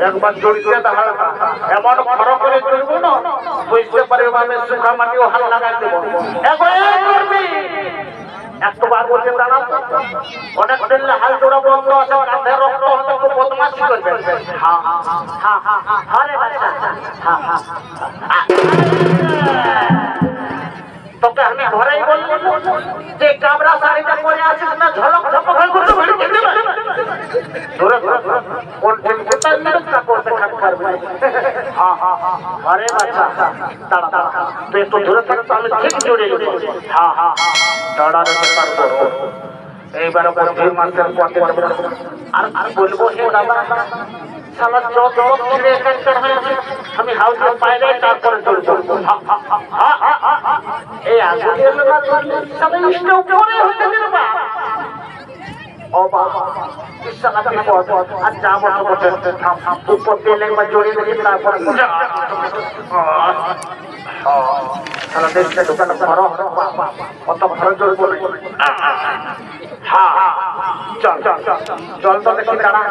একবার জড়িতে এমন খর করে চলবো না বুঝতে পারবে মানে সুখা মাটিও হাল লাগাই দেবো একবার বলছে দাঁড়াও অনেক দিন হাল জোড়া বন্ধ আছে কাঁধে রক্ত একটু বদমাশি করবে তোকে আমি ঘরেই বলবো যে কাবরা শাড়িটা পরে আছিস না ঝলক ঝপক হয়ে করতে পারি ধরে কোন দিন কোথায় না করতে খাট করবে আরে বাচ্চা দাঁড়া দাঁড়া তুই একটু ধরে থাক তো আমি ঠিক জড়িয়ে দেবো দাঁড়া রেখে পারবো এইবার বন্ধুর মাসের পথে আর বলবো হে দাদা সালা যত ছেলে এখানকার হয়েছে আমি হাউসের বাইরে তারপরে চলবো এই আসলে সবাই ইষ্ট উপরে হতে দেবে বা ও বাবা ইচ্ছা কি পথ আর যাবো বসে থাম উপর দিয়ে একবার জড়িয়ে দেখি তারপরে সালা দেখতে দোকানে ঘর কত ঘর চলবো চল চল চল তো দেখি দাঁড়া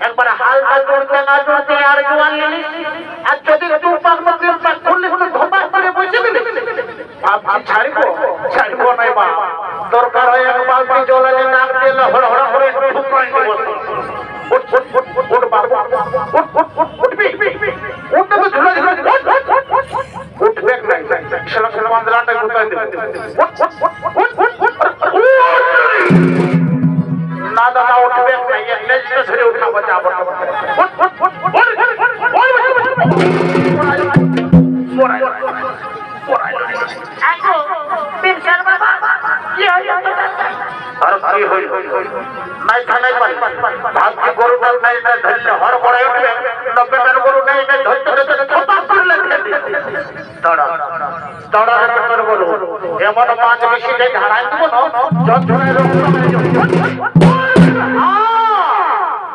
একবার হালকা করতে না করতে আর জোয়ান নিলিস আর যদি তুই পাগমতির পাক করলে কোনো ধোপা করে বসে দিলি ভাবছি ছাড়বো নাই মা দরকার হয় এক বালতি জল এনে নাক দিয়ে হড় হড় করে ঠুকরাই দেবো উঠ বাবা উঠবি উঠতে তো ঝুলা ঝুলা উঠবে নাই সেলা সেলা বান্দরাটা গুতাই দেবে না দাদা উঠবে নাই নেজটা ধরে উঠাবো যাবো এমন মাছ বেশি ধারাই দেবো না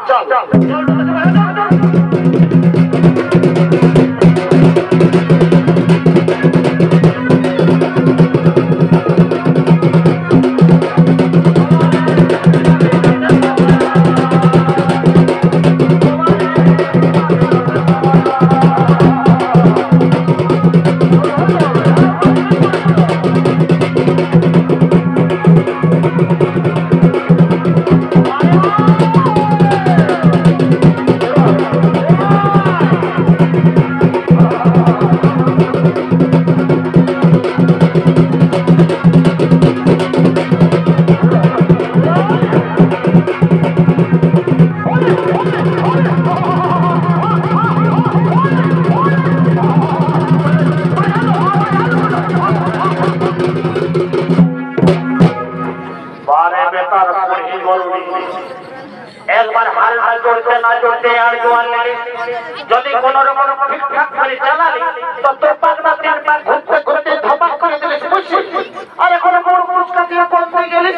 চল চল বলবি একবার হালটা চলতে না চলতে আর জোয়ান যদি কোন রকম ঠিকঠাক করে চালালি তো তোর পাগনা তিন পাক ঘুরতে ঘুরতে ধপাক করে দিলিস বুঝছি আর এখন বড় পুরস্কার দিয়ে করতে গেলিস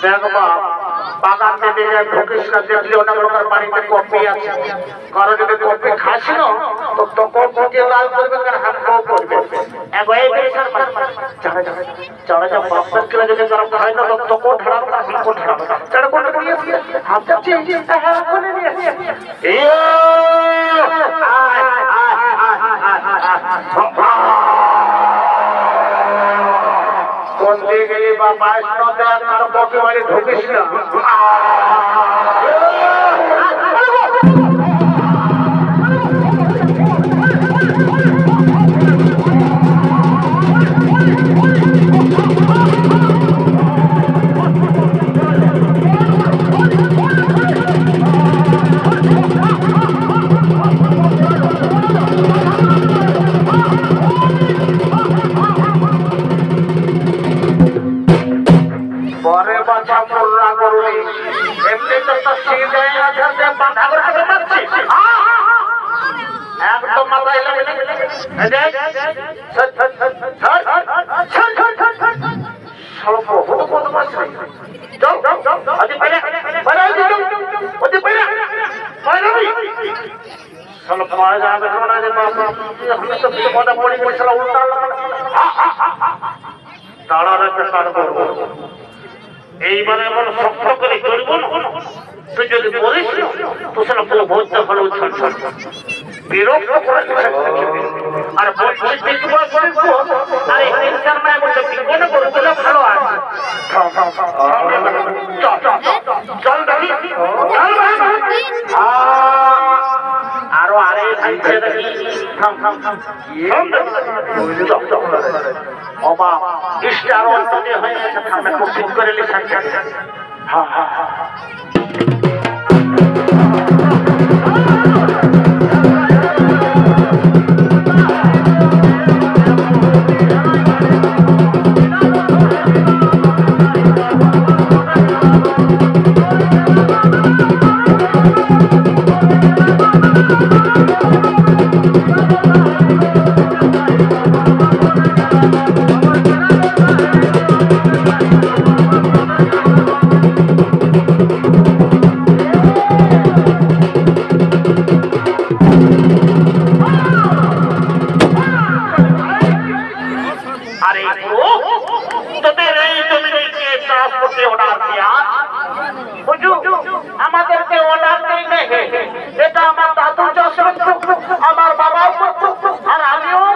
দেখবা বাগান দিয়ে ঢুকিস না দেখলি ওটা লোকের বাড়িতে কপি আছে কারো যদি কপি খাস না তো তখন মুখে লাল করবে আর হাত খাও করবে একবার এই বেশার চড়া চড়া চড়া বাপের কেলে যদি গরম খায় না তো তখন ঠাড়া না হাত ঠাড়া চড়া কোন দিয়েছি হাত যাচ্ছে হ্যাঁ কোনে নিয়েছি এ কোন দিকে গেলি বা বাইশ নদে আর কপি মারি ঢুকিস না একদম মাথায় লাগে এইবারে এমন শক্ত করে করবো না তুই যদি বলিস তো সেটা পুরো ভোজটা ভালো বিরক্ত করে আর আর এই তিন মায় বলছে কোন করবো ভালো আছে চল দেখি আরো আরে অবা ইষ্টার অন্তনে হয়ে গেছে সামনে খুব ঠিক করে লিখা হ্যাঁ হ্যাঁ হ্যাঁ আমাদেরকে অর্ডার নেই এটা আমার দাদু চাষ আমার বাবাও আর আমিও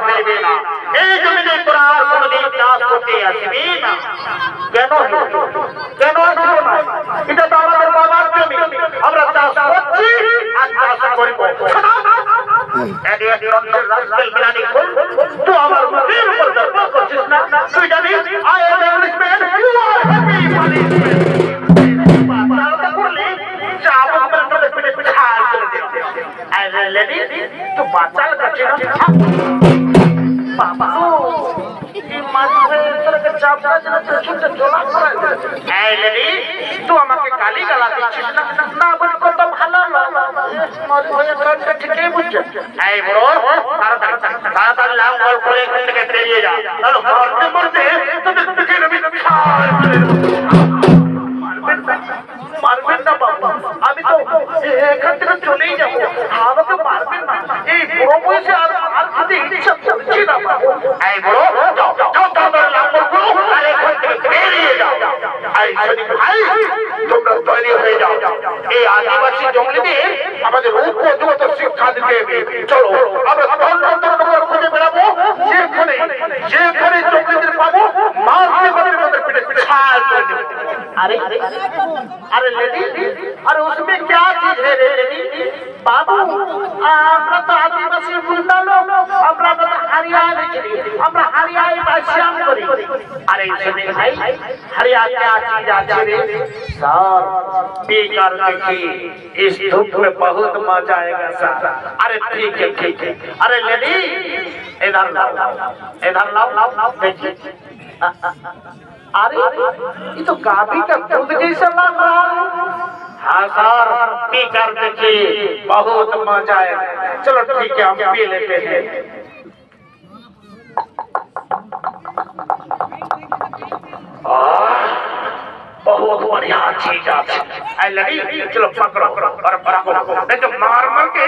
নেবে না এই জমিনে তোরা আর কোনোদিন চাষ করতে আসবি না কেন কেন আসবো না এটা তো আমাদের বাবার জমি আমরা চাষ করছি আর চাষ করব তুই আমার মুখের উপর দরবার করছিস না তুই জানিস I am Englishman you are happy বাচ্চাটা করলে চাবো করে পিঠে ছাল করে দে আই লেডি তুই বাচ্চার কাছে না বাবা এই মাঝে তোকে চাপটা যেন চুপচাপ চলা করে এই লেডি তুই আমাকে গালি গালা দিচ্ছিস না না বলি কত ভালো মজ হয়ে তোরটা ঠিকই বুঝছিস এই বড় তাড়াতাড়ি লাভ করে এখান থেকে বেরিয়ে যা চলো মরতে মরতে তোদের পিঠে আমি ছাল মারবেন না বাবা আমি তো এখান থেকে চলেই যাবো আমাকে মারবেন না এই বড় বয়সে আর খেতে ইচ্ছা করছি না এই বড় যাও আর এখান থেকে বেরিয়ে যাও ভাই তোমরা তৈরি হয়ে যাও এই আদিবাসী জঙ্গলিদের আমাদের উপযুক্ত শিক্ষা দিতে চলো আমরা খুঁজে বেড়াবো যেখানে জঙ্গলিদের পাবো মাছ দিয়ে পিঠে ছাল করে দেবো अरे अरे लेडी अरे उसमें क्या चीज है रे लेडी बाबू আমরা তো আদিবাসী মুন্ডা লোক আমরা তো হরিয়ানা আমরা हरियाई भाषाम करी अरे सुने भाई हरियाणा क्या चीज आती रे सर बेकार देखिए इस धूप में बहुत मजा आएगा सर अरे ठीक है अरे लेडी इधर लाओ देखिए अरे ये तो गाभी का दूध जैसा लग रहा है। हाँ सर, पी कर देखिए, बहुत मजा आएगा। चलो ठीक है, हम पी लेते हैं। बहुत बढ़िया चीज है लड़ी। चलो पकड़ो और पकड़ो, नहीं तो मार मार के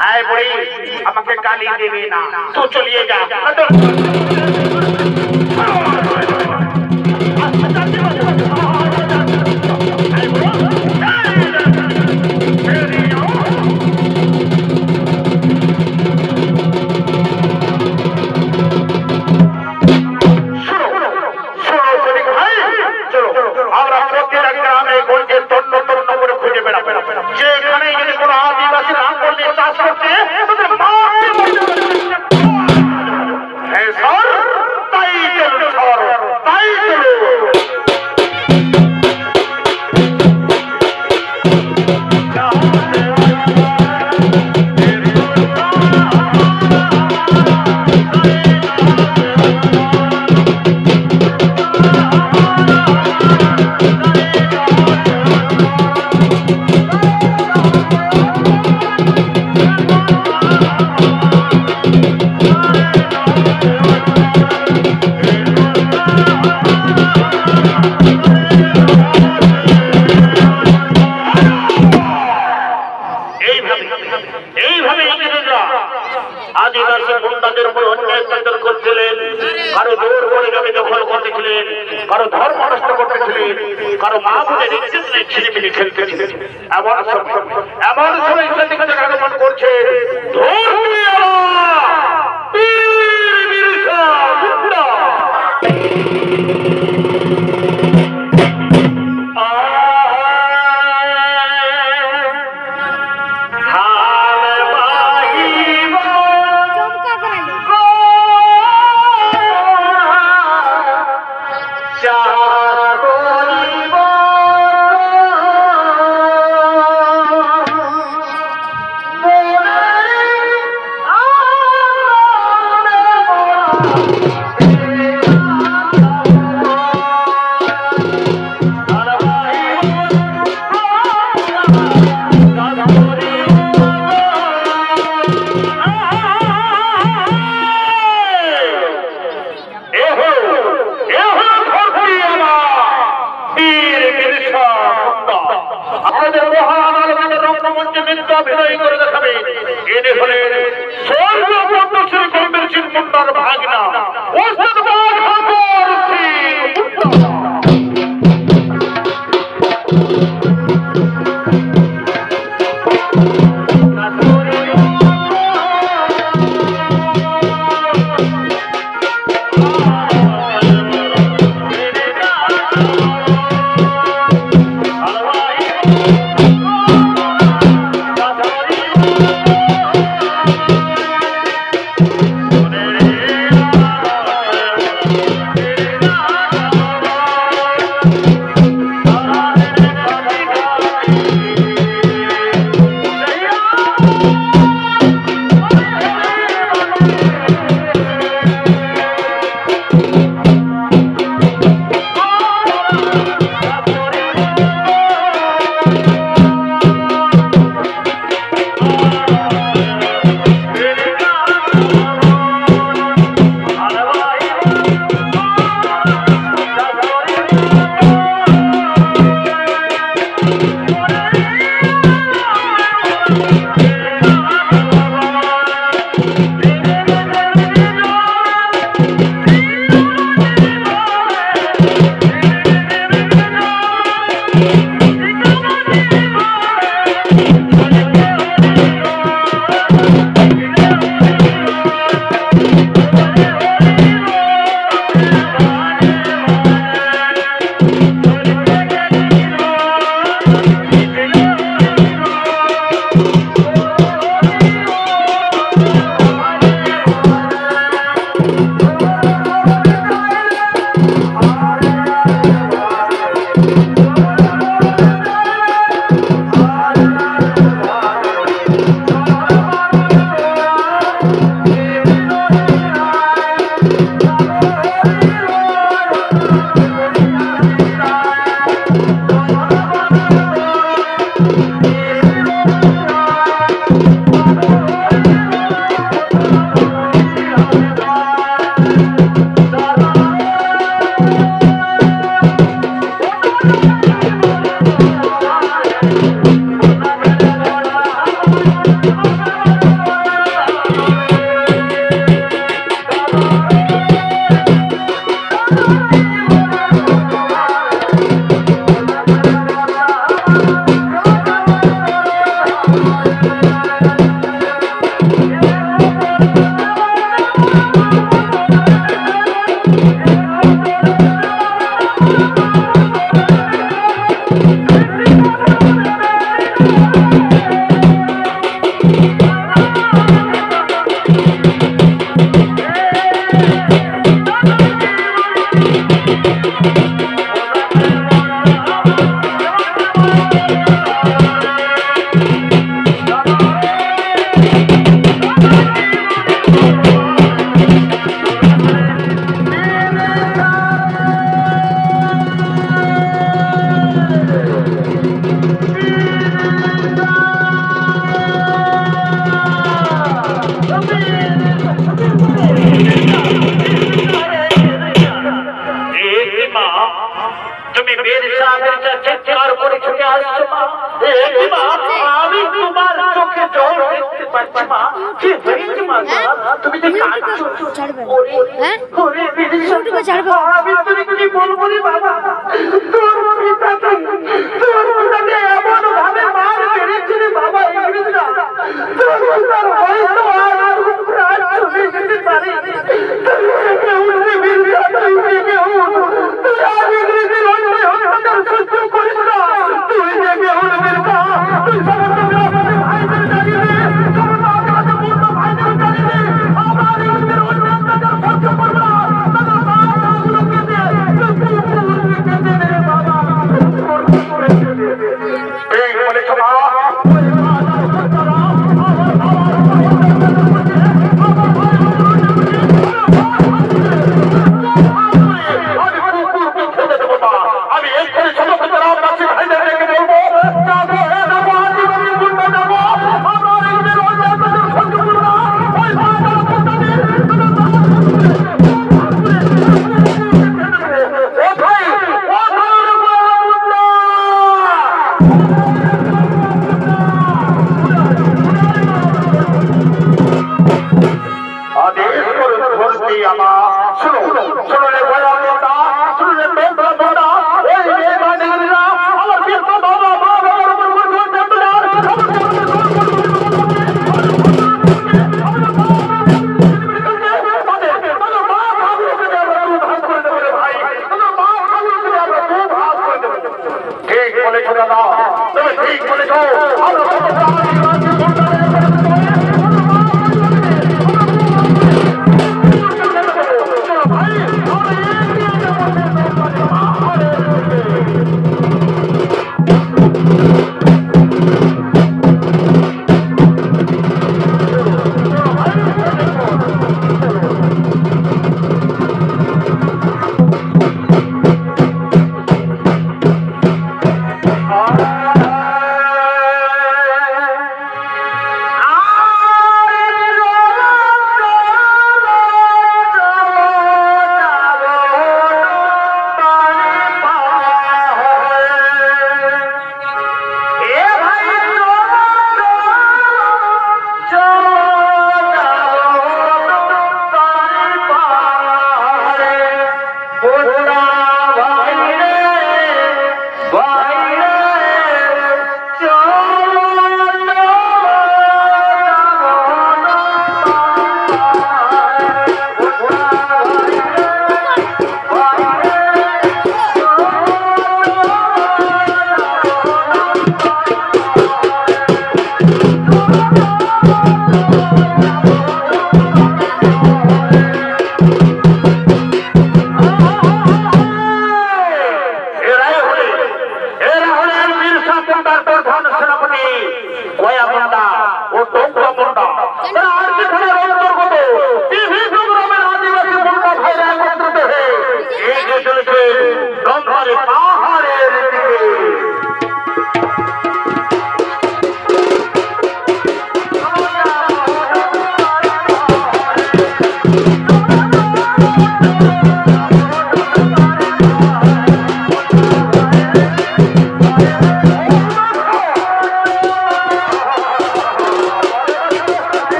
हाय बुढ़ी, हमके गाली देवी ना, तू चलिए जा। भागना তুমি যে কাঁদছো ছাড়বে ওরে হ্যাঁ ওরে ইউটিউবে ছাড়বে আমি তোরে কি বলবো রে বাবা তোর পিতাকে এমন ভাবে মার মেরেছে রে বাবা ইংরেজরা তোর বয়স তো আর প্রায় চলে যেতে পারে তুই উঠে বিরজা তুই জেগে উঠ তুই আর ইংরেজের অন্যায় অত্যাচার সহ্য করিস না তুই জেগে উঠ বিরজা তুই সমস্ত গ্রামের ভাইদের জানিয়ে দে সমস্ত আদিবাসী পূর্ণ ভাইদের জানিয়ে দে আমরা ইংরেজের অন্যায় অত্যাচার সহ্য করবো না তাদের বাবাগুলোকে দে তুই দে রে বাবা এই বলে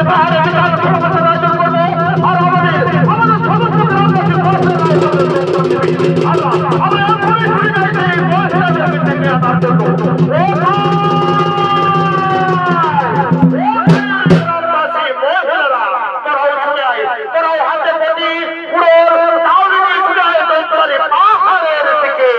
পাহাড়ে বিশাল সমাবেশের আয়োজন করবে আর আমাদের সমস্ত গ্রামবাসী আল্লাহ আমরা এখনই শুনে যাচ্ছি মহিলা জমি থেকে আনার জন্য গ্রামবাসী মহিলারা তোরাও চলে আয় তোরাও হাতে প্রতি পুরো তাহলে চলে আয় তোরে পাহাড়ের দিকে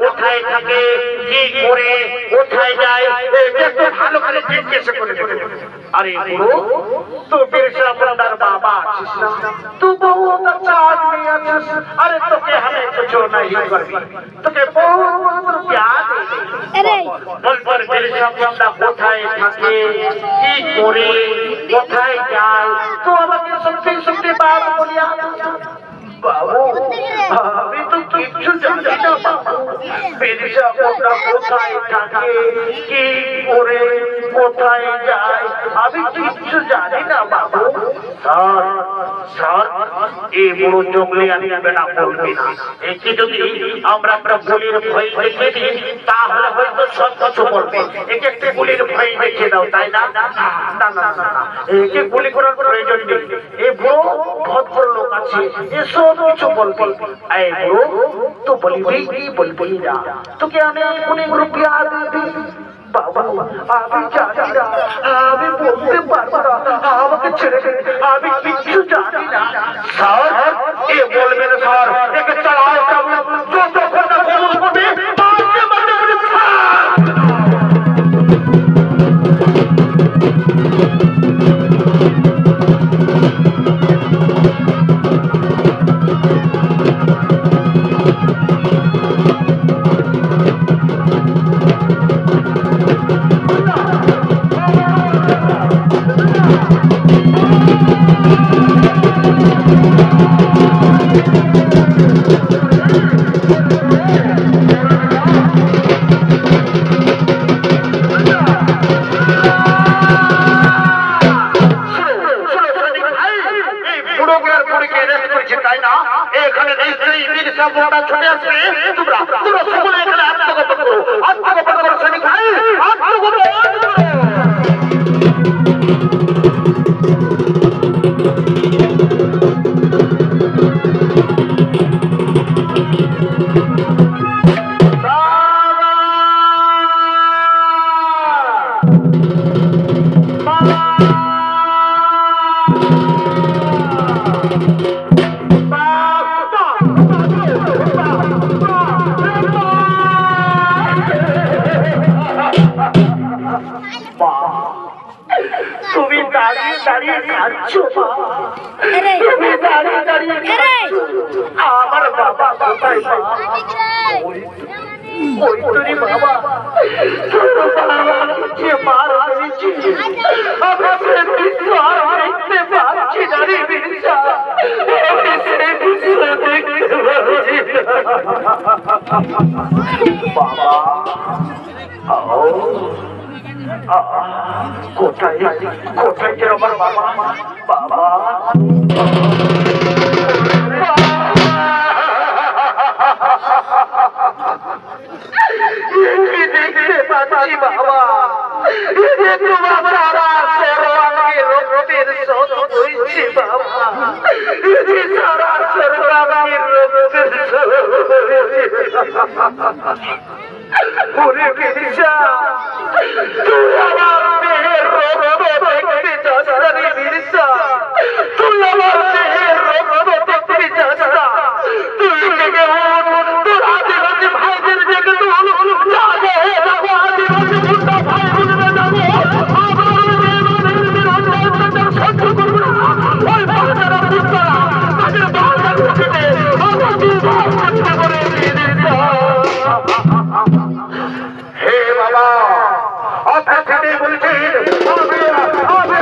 কোথায় থাকে কি করে কোথায় যায় একটু ভালো করে জিজ্ঞেস করে দেবে। अरे गुरु तू बिरसा मुंडार बाबा तू बहुत अच्छा आदमी है। अरे तो के हमें कुछ नहीं करबी तो के बहुत प्यार अरे बोल पर बिरसा मुंडा কোথায় থাকে কি করে কোথায় যায় তো আমাকে সত্যি সত্যি বাপ বলিয়া বাবু আমি তো কিছু জানি না বাবু বিরসা মুন্ডা কোথায় থাকে কি করে কোথায় যায় আমি কিছু জানি না বাবু। স্যার স্যার এই বড় জঙ্গলে আমি বেড়া বলবি না একে যদি আমরা বলির ভয় দেখে দিই তাহলে হয়তো সব কিছু বলবে। একে একটি বলির ভয় দেখে দাও তাই না? না না না না একে গুলি করার প্রয়োজন নেই। এ বড় ভদ্র লোক আছে এসব কিছু বলবে। এই বড় তো বলবি কি বলবি না তোকে আমি অনেক রুপিয়া দিবি বাবা আমি জানি না আমি বলতে পারবো না আমাকে ছেড়ে দে আমি কিছু জানি না। স্যার এ বলবে না স্যার একে চালাও যতক্ষণ না বলবো হবে মারতে মারতে বলে আমার বাবা কোথায় ওই তোরি বাবা যে মার হয়েছে আমি সে কিছু আর দেখতে পাচ্ছি না রে বিরসা আমি সে কিছু দেখতে পাচ্ছি বাবা কোথায় কোথায় যে আমার বাবা বাবা দেখতে পাচ্ছি বাবা তোমার সারা সর্বাঙ্গে রক্তের স্রোত বইছে বাবা সারা সর্বাঙ্গে রক্তের স্রোত ওরে বিরসা তুই আমার দেহের রক্ত দেখতে চাস না রে বিরসা তুই আমার দেহের রক্ত দেখতে চাস না তুই জেগে ওঠ তোর আদিবাসী ভাইদের জেগে তো যাবো আদিবাসী মুন্ডা ভাই বোনেরা যাবো সহ্য করবো না ওই বাচ্চারা পুত্ররা তাদের বাচ্চার মুখেতে আমার দুবার করতে পারে হে বাবা আপনাকে বলছি আমি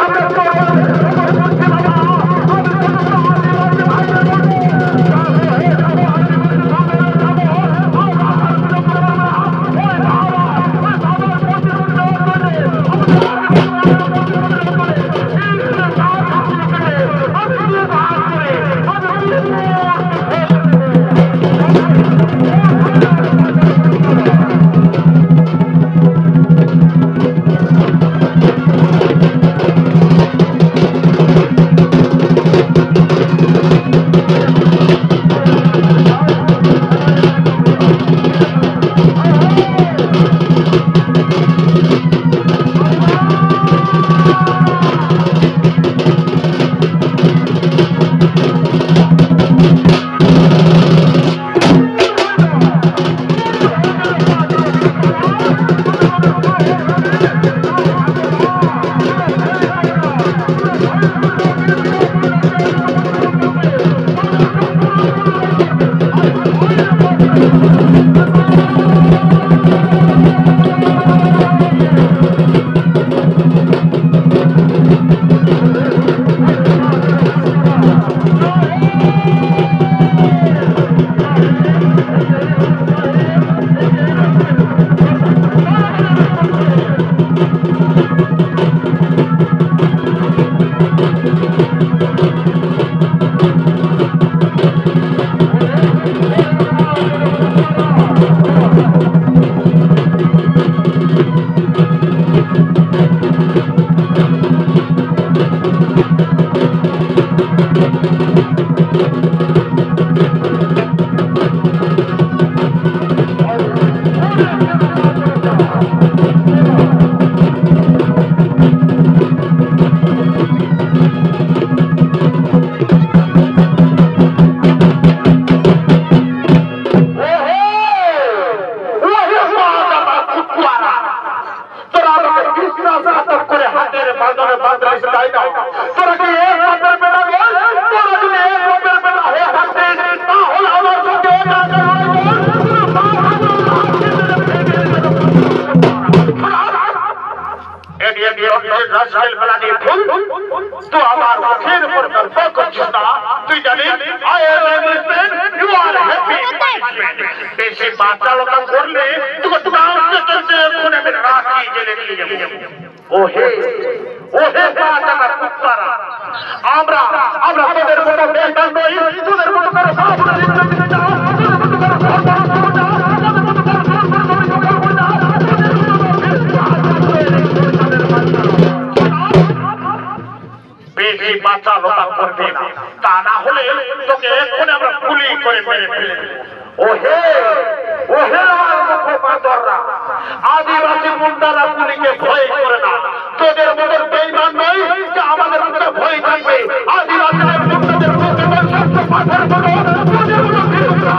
आदिवासी मुंडारा पुली के भय करे ना তোদের মতন বেঈমান নই যে আমাদের উপরে ভয় থাকবে আদিবাসীদের মুন্ডাদের মুখে সত্য পাথর বলো তোদের মতো বিরুদ্ধা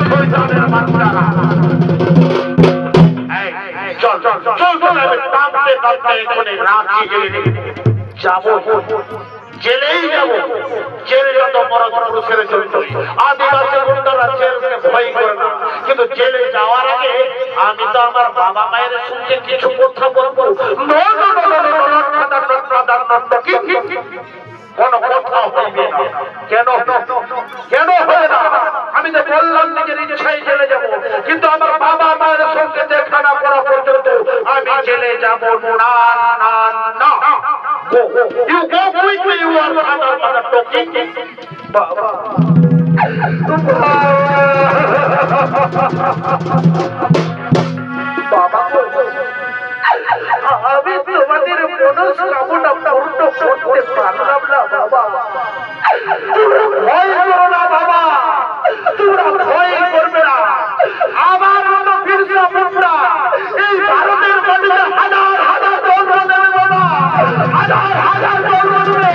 শয়তানের বাচ্চারা এই চল চল চল চল আমি কাঁপতে কাঁপতে এখানে রাখি গেলে যাবো জেলেই যাব জেলে যত বড় পুরুষের জন্য আদিবাসী মুন্ডারা জেলকে ভয় করে না কিন্তু জেলে যাওয়ার আগে আমি তো আমার বাবা মায়ের সঙ্গে কিছু কথা বলবো কোন কথা হইবে না কেন কেন হবে না আমি তো বললাম নিজের ইচ্ছায় জেলে যাব কিন্তু আমার বাবা মায়ের সঙ্গে দেখা না করা পর্যন্ত আমি জেলে যাব না না না You go quickly, you are mother talking. Baba. Baba. আমি তোমাদের মনস্কামনা পূর্ণ করতে পারলাম না বাবা ভয় করো না বাবা তোমরা ভয় করবে না আমার মতো বিরসা মুন্ডা এই ভারতের মাটিতে হাজার হাজার দল দেবে বাবা হাজার হাজার দল দেবে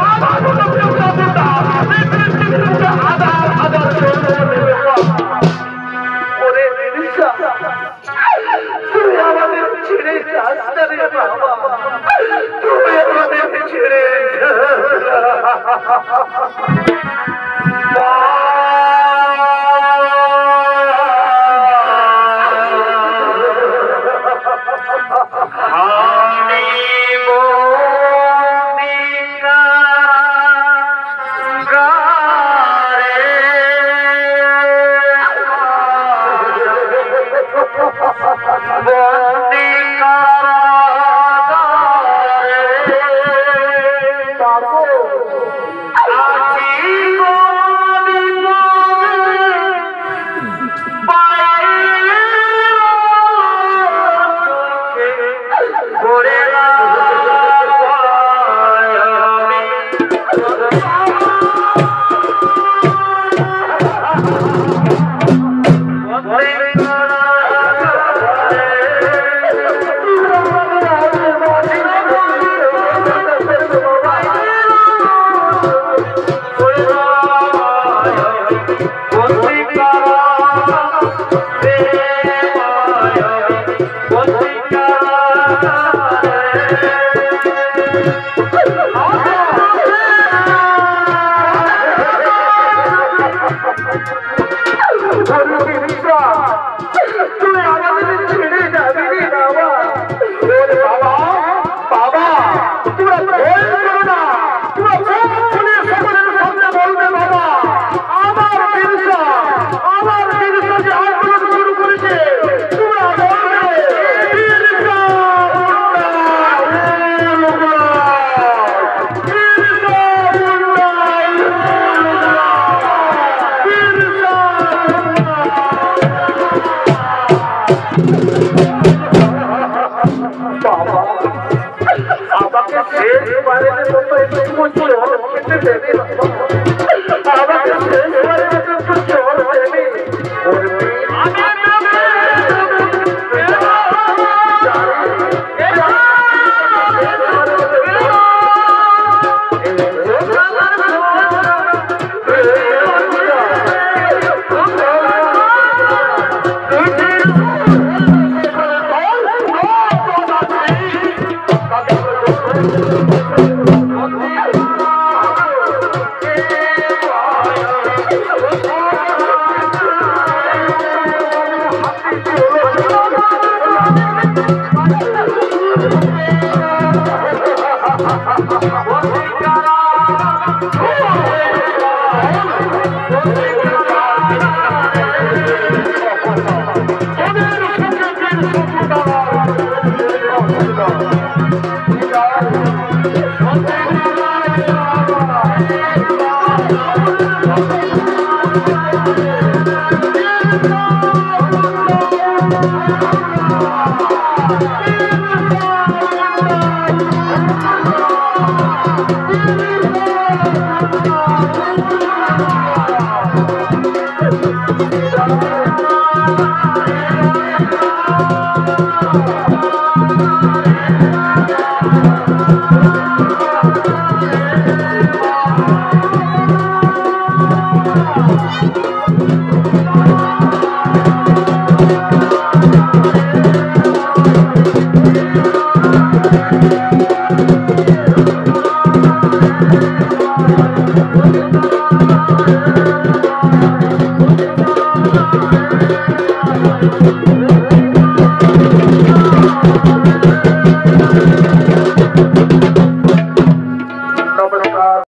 আমার মতো বিরসা মুন্ডা এই পৃথিবীতে হাজার হাজার দল দেবে ওরে বিরসা তুই আমাদের ছেড়ে যাস না রে বাবা তুই আমাদের ছেড়ে শেষবারের মতো একটু জল খেতে দেবে আমাকে শেষবারের মতো একটু জল দেবে